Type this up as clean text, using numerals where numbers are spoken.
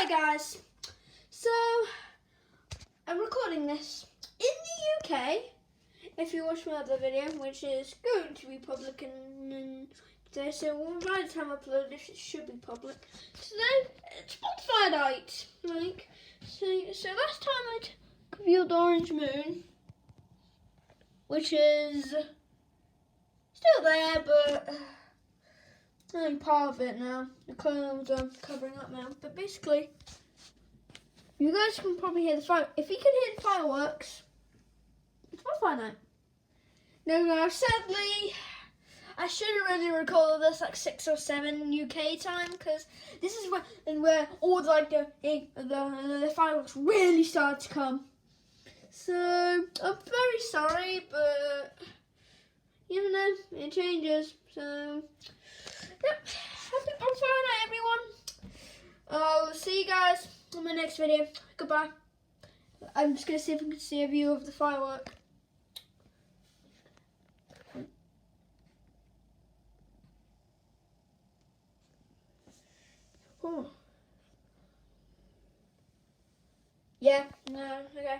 Hi guys, so I'm recording this in the UK. If you watch my other video, which is going to be public today, so by the time I upload this, it should be public. Today it's Bonfire night, so last time I revealed the orange moon, which is still there, but only part of it now. The clouds are covering up now. But basically, you guys can probably hear the fire. If you can hear the fireworks, it's Bonfire night. Now, sadly, I should have already recorded this like 6 or 7 UK time, because this is where all the fireworks really start to come. So I'm very sorry, but you know, it changes. So. Yep, happy Bonfire night, everyone. I'll see you guys in my next video. Goodbye. I'm just going to see if we can see a view of the firework. Oh. Yeah, no, okay.